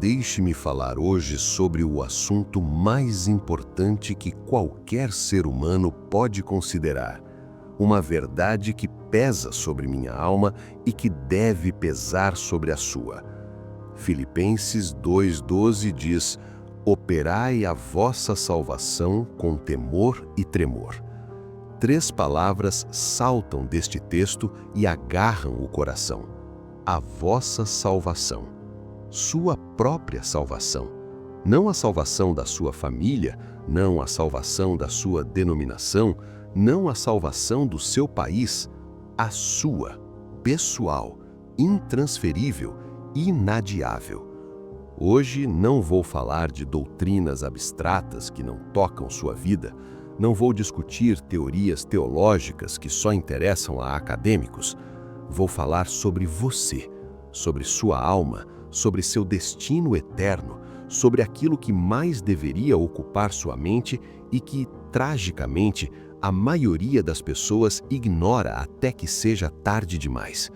deixe-me falar hoje sobre o assunto mais importante que qualquer ser humano pode considerar. Uma verdade que pesa sobre minha alma e que deve pesar sobre a sua. Filipenses 2,12 diz: operai a vossa salvação com temor e tremor. 3 palavras saltam deste texto e agarram o coração. A vossa salvação. Sua própria salvação. Não a salvação da sua família, não a salvação da sua denominação, não a salvação do seu país, a sua, pessoal, intransferível, inadiável. Hoje não vou falar de doutrinas abstratas que não tocam sua vida, não vou discutir teorias teológicas que só interessam a acadêmicos. Vou falar sobre você, sobre sua alma, sobre seu destino eterno, sobre aquilo que mais deveria ocupar sua mente e que, tragicamente, a maioria das pessoas ignora até que seja tarde demais.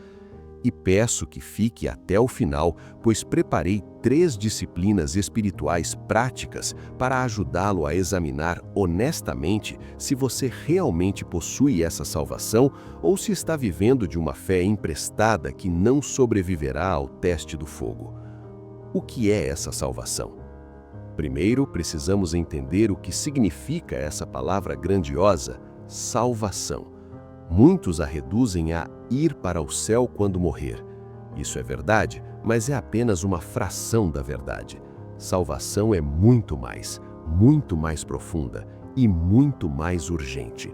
E peço que fique até o final, pois preparei 3 disciplinas espirituais práticas para ajudá-lo a examinar honestamente se você realmente possui essa salvação ou se está vivendo de uma fé emprestada que não sobreviverá ao teste do fogo. O que é essa salvação? Primeiro, precisamos entender o que significa essa palavra grandiosa, salvação. Muitos a reduzem a ir para o céu quando morrer. Isso é verdade, mas é apenas uma fração da verdade. Salvação é muito mais profunda e muito mais urgente.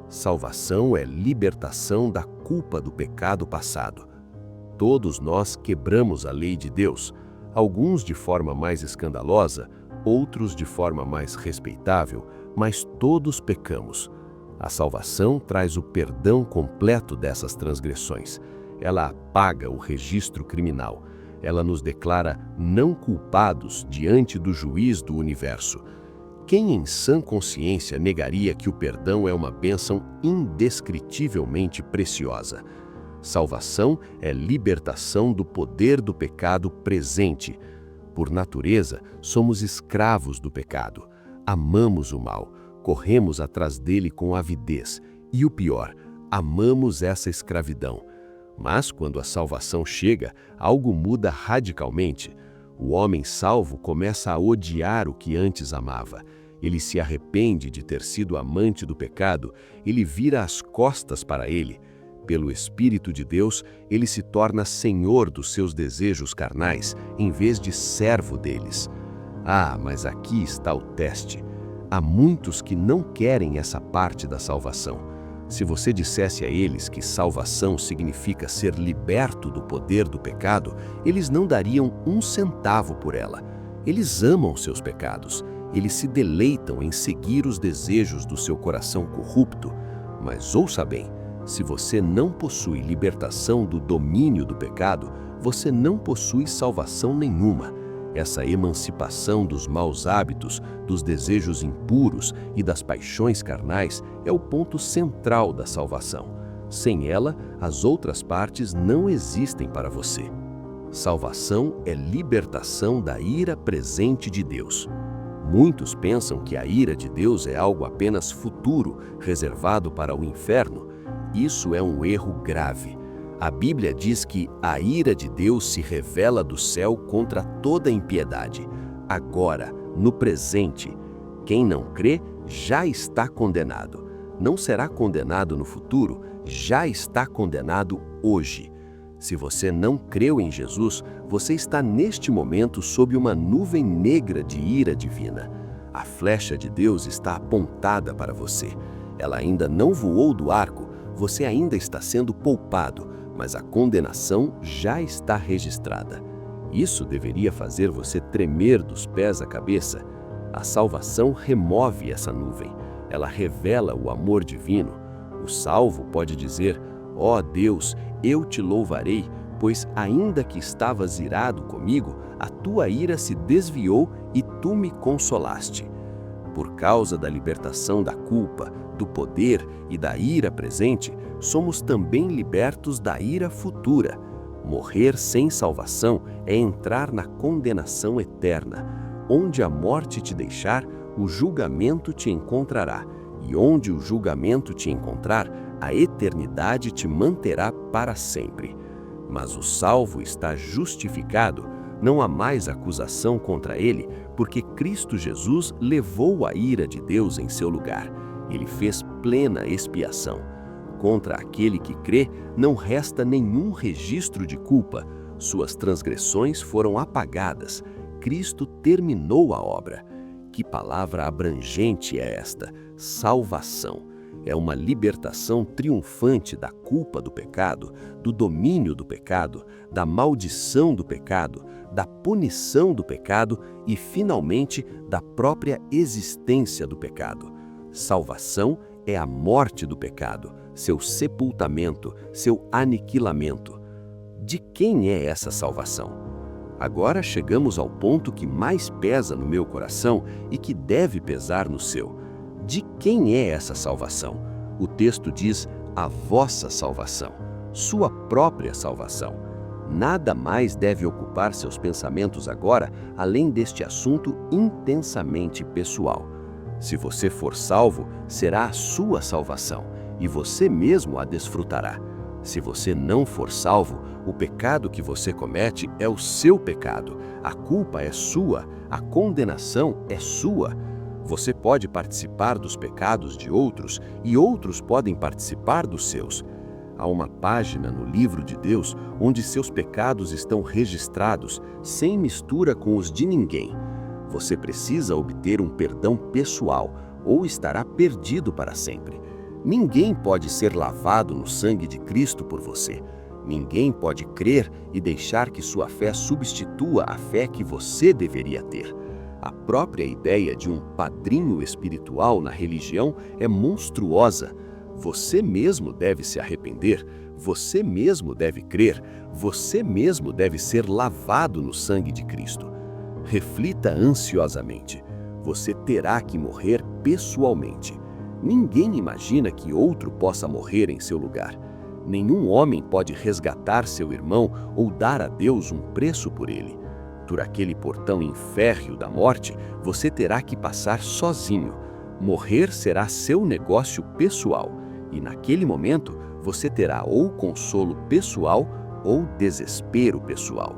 Salvação é libertação da culpa do pecado passado. Todos nós quebramos a lei de Deus, alguns de forma mais escandalosa, outros de forma mais respeitável, mas todos pecamos. A salvação traz o perdão completo dessas transgressões. Ela apaga o registro criminal. Ela nos declara não culpados diante do juiz do universo. Quem em sã consciência negaria que o perdão é uma bênção indescritivelmente preciosa? Salvação é libertação do poder do pecado presente. Por natureza, somos escravos do pecado. Amamos o mal. Corremos atrás dele com avidez e, o pior, amamos essa escravidão. Mas quando a salvação chega, algo muda radicalmente. O homem salvo começa a odiar o que antes amava. Ele se arrepende de ter sido amante do pecado, ele vira as costas para ele. Pelo Espírito de Deus, ele se torna senhor dos seus desejos carnais, em vez de servo deles. Ah, mas aqui está o teste. Há muitos que não querem essa parte da salvação. Se você dissesse a eles que salvação significa ser liberto do poder do pecado, eles não dariam 1 centavo por ela. Eles amam seus pecados. Eles se deleitam em seguir os desejos do seu coração corrupto. Mas ouça bem, se você não possui libertação do domínio do pecado, você não possui salvação nenhuma. Essa emancipação dos maus hábitos, dos desejos impuros e das paixões carnais é o ponto central da salvação. Sem ela, as outras partes não existem para você. Salvação é libertação da ira presente de Deus. Muitos pensam que a ira de Deus é algo apenas futuro, reservado para o inferno. Isso é um erro grave. A Bíblia diz que a ira de Deus se revela do céu contra toda impiedade. Agora, no presente, quem não crê já está condenado. Não será condenado no futuro, já está condenado hoje. Se você não creu em Jesus, você está neste momento sob uma nuvem negra de ira divina. A flecha de Deus está apontada para você. Ela ainda não voou do arco, você ainda está sendo poupado, mas a condenação já está registrada. Isso deveria fazer você tremer dos pés à cabeça. A salvação remove essa nuvem. Ela revela o amor divino. O salvo pode dizer: ó Deus, eu te louvarei, pois ainda que estavas irado comigo, a tua ira se desviou e tu me consolaste. Por causa da libertação da culpa, do poder e da ira presente, somos também libertos da ira futura. Morrer sem salvação é entrar na condenação eterna. Onde a morte te deixar, o julgamento te encontrará. E onde o julgamento te encontrar, a eternidade te manterá para sempre. Mas o salvo está justificado, não há mais acusação contra ele, porque Cristo Jesus levou a ira de Deus em seu lugar. Ele fez plena expiação. Contra aquele que crê, não resta nenhum registro de culpa. Suas transgressões foram apagadas. Cristo terminou a obra. Que palavra abrangente é esta? Salvação. É uma libertação triunfante da culpa do pecado, do domínio do pecado, da maldição do pecado, da punição do pecado e, finalmente, da própria existência do pecado. Salvação é a morte do pecado, seu sepultamento, seu aniquilamento. De quem é essa salvação? Agora chegamos ao ponto que mais pesa no meu coração e que deve pesar no seu. De quem é essa salvação? O texto diz a vossa salvação, sua própria salvação. Nada mais deve ocupar seus pensamentos agora, além deste assunto intensamente pessoal. Se você for salvo, será a sua salvação, e você mesmo a desfrutará. Se você não for salvo, o pecado que você comete é o seu pecado, a culpa é sua, a condenação é sua. Você pode participar dos pecados de outros e outros podem participar dos seus. Há uma página no livro de Deus onde seus pecados estão registrados, sem mistura com os de ninguém. Você precisa obter um perdão pessoal ou estará perdido para sempre. Ninguém pode ser lavado no sangue de Cristo por você. Ninguém pode crer e deixar que sua fé substitua a fé que você deveria ter. A própria ideia de um padrinho espiritual na religião é monstruosa. Você mesmo deve se arrepender, você mesmo deve crer, você mesmo deve ser lavado no sangue de Cristo. Reflita ansiosamente. Você terá que morrer pessoalmente. Ninguém imagina que outro possa morrer em seu lugar. Nenhum homem pode resgatar seu irmão ou dar a Deus um preço por ele. Por aquele portão inférreo da morte, você terá que passar sozinho. Morrer será seu negócio pessoal, e naquele momento você terá ou consolo pessoal ou desespero pessoal.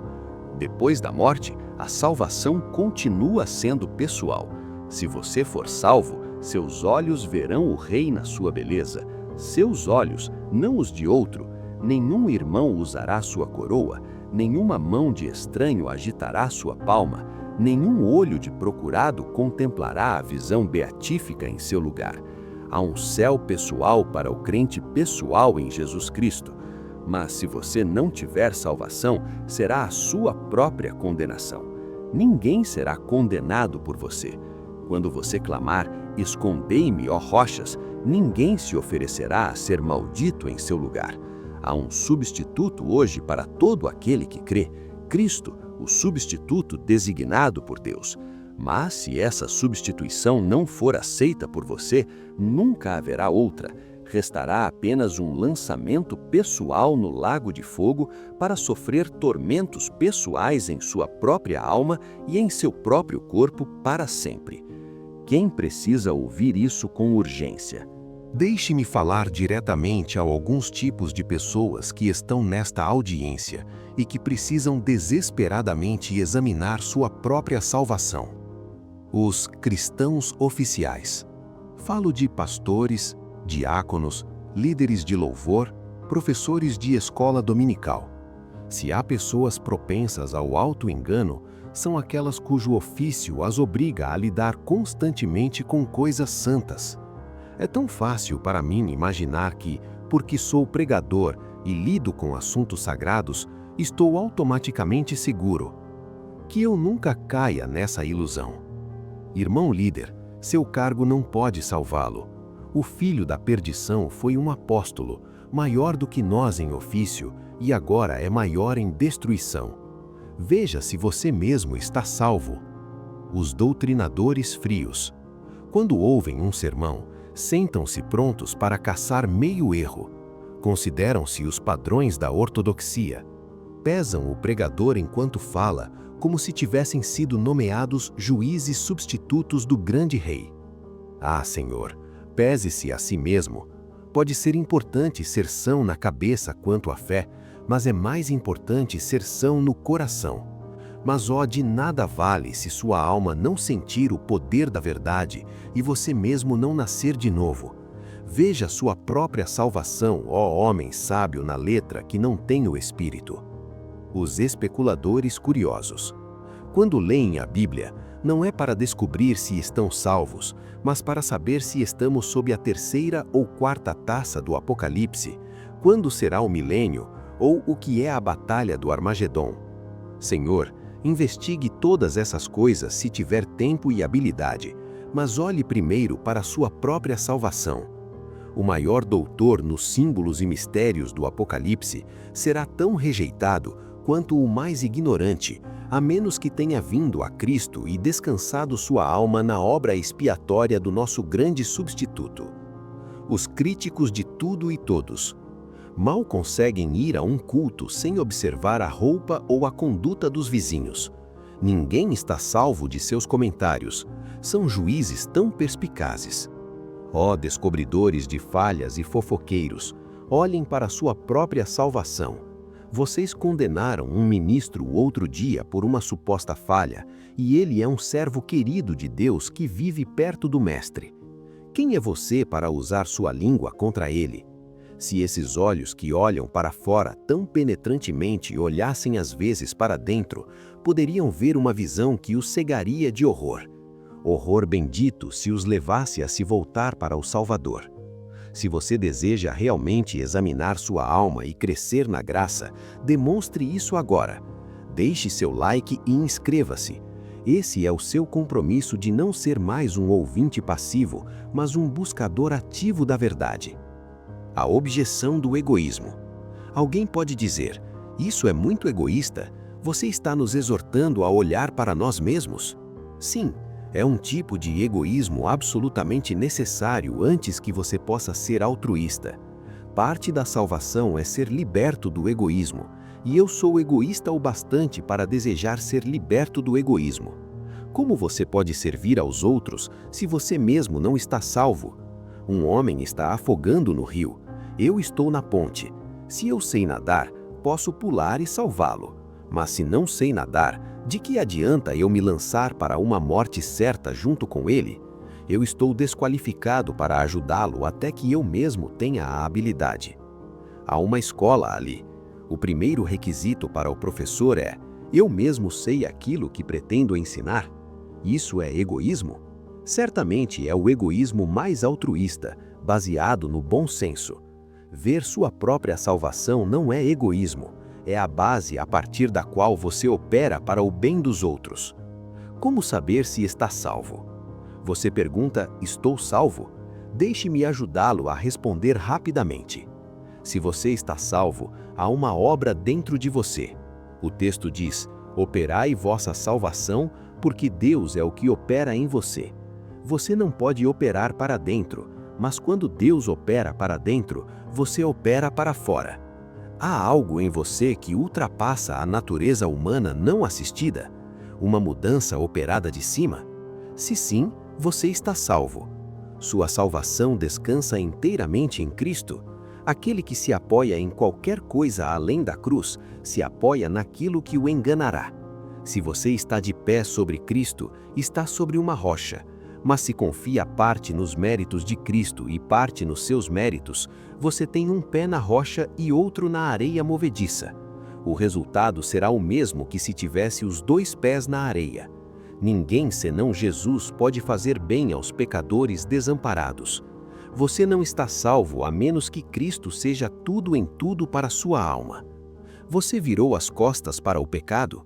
Depois da morte, a salvação continua sendo pessoal. Se você for salvo, seus olhos verão o Rei na sua beleza. Seus olhos, não os de outro. Nenhum irmão usará sua coroa. Nenhuma mão de estranho agitará sua palma, nenhum olho de procurado contemplará a visão beatífica em seu lugar. Há um céu pessoal para o crente pessoal em Jesus Cristo. Mas se você não tiver salvação, será a sua própria condenação. Ninguém será condenado por você. Quando você clamar, escondei-me, ó rochas, ninguém se oferecerá a ser maldito em seu lugar. Há um substituto hoje para todo aquele que crê, Cristo, o substituto designado por Deus. Mas se essa substituição não for aceita por você, nunca haverá outra. Restará apenas um lançamento pessoal no lago de fogo para sofrer tormentos pessoais em sua própria alma e em seu próprio corpo para sempre. Quem precisa ouvir isso com urgência? Deixe-me falar diretamente a alguns tipos de pessoas que estão nesta audiência e que precisam desesperadamente examinar sua própria salvação. Os cristãos oficiais. Falo de pastores, diáconos, líderes de louvor, professores de escola dominical. Se há pessoas propensas ao auto-engano, são aquelas cujo ofício as obriga a lidar constantemente com coisas santas. É tão fácil para mim imaginar que, porque sou pregador e lido com assuntos sagrados, estou automaticamente seguro. Que eu nunca caia nessa ilusão. Irmão líder, seu cargo não pode salvá-lo. O filho da perdição foi um apóstolo, maior do que nós em ofício, e agora é maior em destruição. Veja se você mesmo está salvo. Os doutrinadores frios. Quando ouvem um sermão, sentam-se prontos para caçar meio erro. Consideram-se os padrões da ortodoxia. pesam o pregador enquanto fala, como se tivessem sido nomeados juízes substitutos do grande rei. Ah, Senhor, pese-se a si mesmo. Pode ser importante ser são na cabeça quanto à fé, mas é mais importante ser são no coração. Mas de nada vale se sua alma não sentir o poder da verdade e você mesmo não nascer de novo. Veja sua própria salvação, ó homem sábio na letra que não tem o Espírito. Os especuladores curiosos. Quando leem a Bíblia, não é para descobrir se estão salvos, mas para saber se estamos sob a terceira ou quarta taça do Apocalipse, quando será o milênio, ou o que é a batalha do Armagedon. Senhor, investigue todas essas coisas se tiver tempo e habilidade, mas olhe primeiro para a sua própria salvação. O maior doutor nos símbolos e mistérios do Apocalipse será tão rejeitado quanto o mais ignorante, a menos que tenha vindo a Cristo e descansado sua alma na obra expiatória do nosso grande substituto. Os críticos de tudo e todos mal conseguem ir a um culto sem observar a roupa ou a conduta dos vizinhos. Ninguém está salvo de seus comentários. São juízes tão perspicazes. Ó descobridores de falhas e fofoqueiros, olhem para sua própria salvação. Vocês condenaram um ministro outro dia por uma suposta falha, e ele é um servo querido de Deus que vive perto do Mestre. Quem é você para usar sua língua contra ele? Se esses olhos que olham para fora tão penetrantemente olhassem às vezes para dentro, poderiam ver uma visão que os cegaria de horror. Horror bendito se os levasse a se voltar para o Salvador. Se você deseja realmente examinar sua alma e crescer na graça, demonstre isso agora. Deixe seu like e inscreva-se. Esse é o seu compromisso de não ser mais um ouvinte passivo, mas um buscador ativo da verdade. A objeção do egoísmo. Alguém pode dizer, isso é muito egoísta, você está nos exortando a olhar para nós mesmos? Sim, é um tipo de egoísmo absolutamente necessário antes que você possa ser altruísta. Parte da salvação é ser liberto do egoísmo, e eu sou egoísta o bastante para desejar ser liberto do egoísmo. Como você pode servir aos outros se você mesmo não está salvo? Um homem está afogando no rio. Eu estou na ponte. Se eu sei nadar, posso pular e salvá-lo. Mas se não sei nadar, de que adianta eu me lançar para uma morte certa junto com ele? Eu estou desqualificado para ajudá-lo até que eu mesmo tenha a habilidade. Há uma escola ali. O primeiro requisito para o professor é: eu mesmo sei aquilo que pretendo ensinar? Isso é egoísmo? Certamente é o egoísmo mais altruísta, baseado no bom senso. Ver sua própria salvação não é egoísmo, é a base a partir da qual você opera para o bem dos outros. Como saber se está salvo? Você pergunta, estou salvo? Deixe-me ajudá-lo a responder rapidamente. Se você está salvo, há uma obra dentro de você. O texto diz, operai vossa salvação, porque Deus é o que opera em você. Você não pode operar para dentro, mas quando Deus opera para dentro, você opera para fora. Há algo em você que ultrapassa a natureza humana não assistida? Uma mudança operada de cima? Se sim, você está salvo. Sua salvação descansa inteiramente em Cristo. Aquele que se apoia em qualquer coisa além da cruz, se apoia naquilo que o enganará. Se você está de pé sobre Cristo, está sobre uma rocha. Mas se confia parte nos méritos de Cristo e parte nos seus méritos, você tem um pé na rocha e outro na areia movediça. O resultado será o mesmo que se tivesse os dois pés na areia. Ninguém senão Jesus pode fazer bem aos pecadores desamparados. Você não está salvo a menos que Cristo seja tudo em tudo para sua alma. Você virou as costas para o pecado?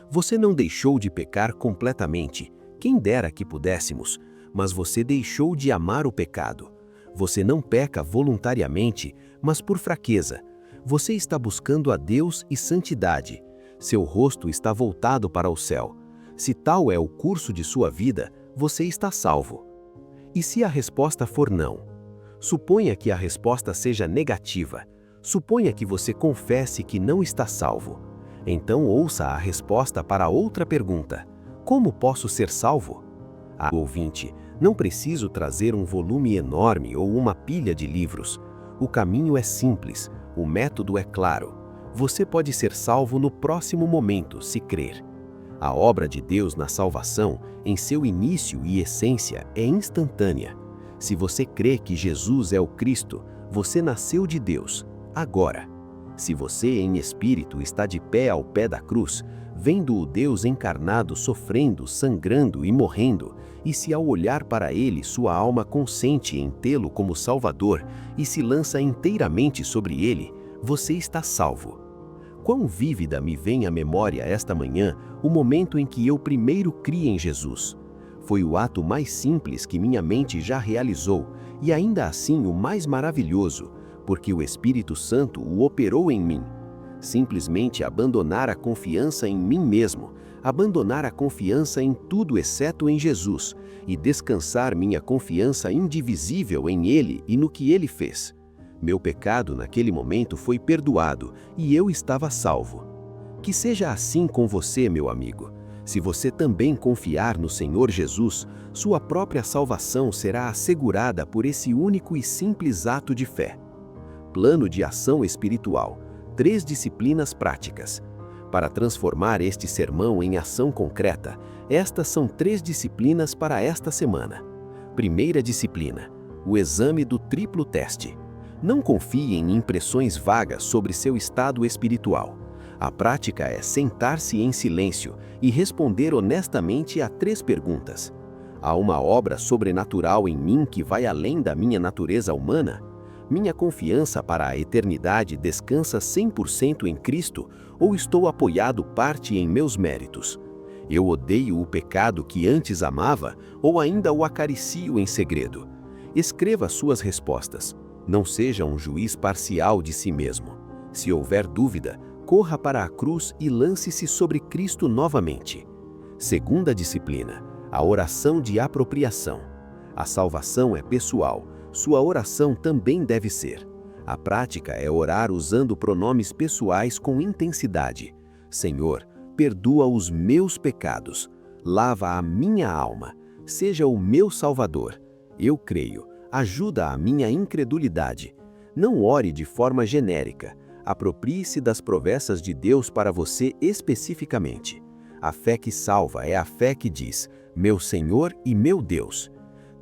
Você não deixou de pecar completamente. Quem dera que pudéssemos, mas você deixou de amar o pecado. Você não peca voluntariamente, mas por fraqueza. Você está buscando a Deus e santidade. Seu rosto está voltado para o céu. Se tal é o curso de sua vida, você está salvo. E se a resposta for não? Suponha que a resposta seja negativa. Suponha que você confesse que não está salvo. Então ouça a resposta para outra pergunta: como posso ser salvo? Ouvinte, não preciso trazer um volume enorme ou uma pilha de livros. O caminho é simples, o método é claro. Você pode ser salvo no próximo momento, se crer. A obra de Deus na salvação, em seu início e essência, é instantânea. Se você crê que Jesus é o Cristo, você nasceu de Deus, agora. Se você, em espírito, está de pé ao pé da cruz, vendo o Deus encarnado sofrendo, sangrando e morrendo, e se ao olhar para ele sua alma consente em tê-lo como Salvador e se lança inteiramente sobre ele, você está salvo. Quão vívida me vem à memória esta manhã o momento em que eu primeiro criei em Jesus. Foi o ato mais simples que minha mente já realizou e ainda assim o mais maravilhoso, porque o Espírito Santo o operou em mim. Simplesmente abandonar a confiança em mim mesmo, abandonar a confiança em tudo exceto em Jesus e descansar minha confiança indivisível em Ele e no que Ele fez. Meu pecado naquele momento foi perdoado e eu estava salvo. Que seja assim com você, meu amigo. Se você também confiar no Senhor Jesus, sua própria salvação será assegurada por esse único e simples ato de fé. Plano de ação espiritual. 3 disciplinas práticas. Para transformar este sermão em ação concreta, estas são 3 disciplinas para esta semana. Primeira disciplina: o exame do triplo teste. Não confie em impressões vagas sobre seu estado espiritual. A prática é sentar-se em silêncio e responder honestamente a 3 perguntas. Há uma obra sobrenatural em mim que vai além da minha natureza humana? Minha confiança para a eternidade descansa 100% em Cristo ou estou apoiado parte em meus méritos? Eu odeio o pecado que antes amava ou ainda o acaricio em segredo? Escreva suas respostas. Não seja um juiz parcial de si mesmo. Se houver dúvida, corra para a cruz e lance-se sobre Cristo novamente. Segunda disciplina: a oração de apropriação. A salvação é pessoal. Sua oração também deve ser. A prática é orar usando pronomes pessoais com intensidade. Senhor, perdoa os meus pecados. Lava a minha alma. Seja o meu Salvador. Eu creio. Ajuda a minha incredulidade. Não ore de forma genérica. Aproprie-se das promessas de Deus para você especificamente. A fé que salva é a fé que diz: meu Senhor e meu Deus.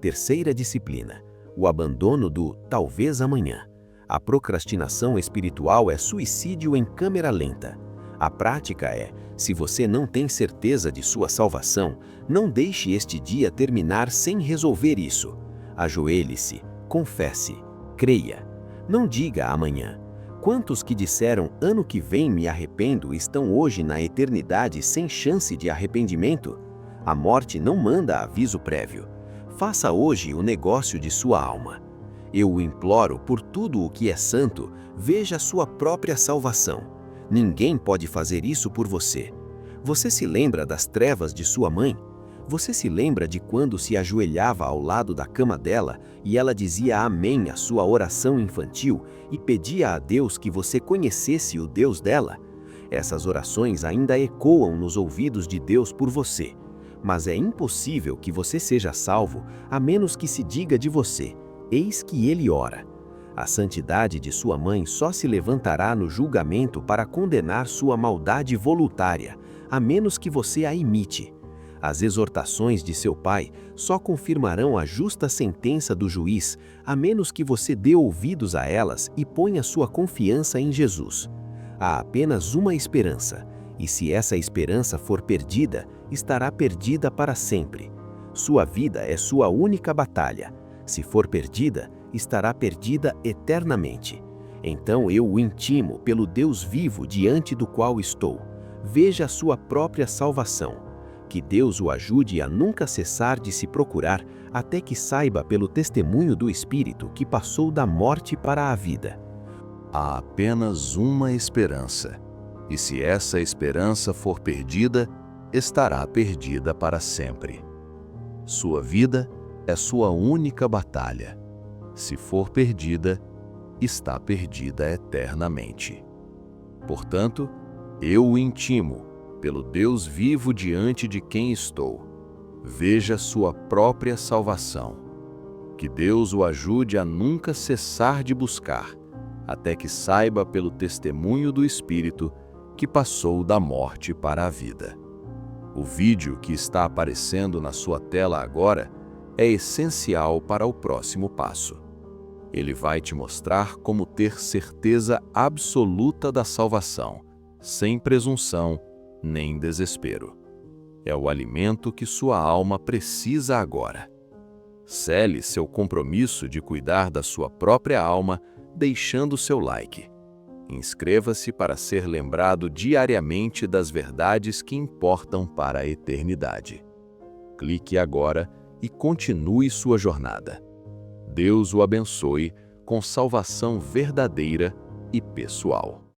Terceira disciplina: o abandono do talvez amanhã. A procrastinação espiritual é suicídio em câmera lenta. A prática é: se você não tem certeza de sua salvação, não deixe este dia terminar sem resolver isso. Ajoelhe-se, confesse, creia. Não diga amanhã. Quantos que disseram ano que vem me arrependo estão hoje na eternidade sem chance de arrependimento? A morte não manda aviso prévio. Faça hoje o negócio de sua alma. Eu o imploro por tudo o que é santo, veja sua própria salvação. Ninguém pode fazer isso por você. Você se lembra das trevas de sua mãe? Você se lembra de quando se ajoelhava ao lado da cama dela e ela dizia amém à sua oração infantil e pedia a Deus que você conhecesse o Deus dela? Essas orações ainda ecoam nos ouvidos de Deus por você. Mas é impossível que você seja salvo a menos que se diga de você: eis que ele ora. A santidade de sua mãe só se levantará no julgamento para condenar sua maldade voluntária, a menos que você a imite. As exortações de seu pai só confirmarão a justa sentença do juiz, a menos que você dê ouvidos a elas e ponha sua confiança em Jesus. Há apenas uma esperança, e se essa esperança for perdida, estará perdida para sempre. Sua vida é sua única batalha. Se for perdida, estará perdida eternamente. Então eu o intimo pelo Deus vivo diante do qual estou. Veja a sua própria salvação. Que Deus o ajude a nunca cessar de se procurar, até que saiba pelo testemunho do Espírito que passou da morte para a vida. Há apenas uma esperança, e se essa esperança for perdida, estará perdida para sempre. Sua vida é sua única batalha. Se for perdida, está perdida eternamente. Portanto, Eu o intimo, pelo Deus vivo diante de quem estou. Veja sua própria salvação. Que Deus o ajude a nunca cessar de buscar, até que saiba pelo testemunho do Espírito que passou da morte para a vida. O vídeo que está aparecendo na sua tela agora é essencial para o próximo passo. Ele vai te mostrar como ter certeza absoluta da salvação, sem presunção nem desespero. É o alimento que sua alma precisa agora. Cele seu compromisso de cuidar da sua própria alma deixando seu like. Inscreva-se para ser lembrado diariamente das verdades que importam para a eternidade. Clique agora e continue sua jornada. Deus o abençoe com salvação verdadeira e pessoal.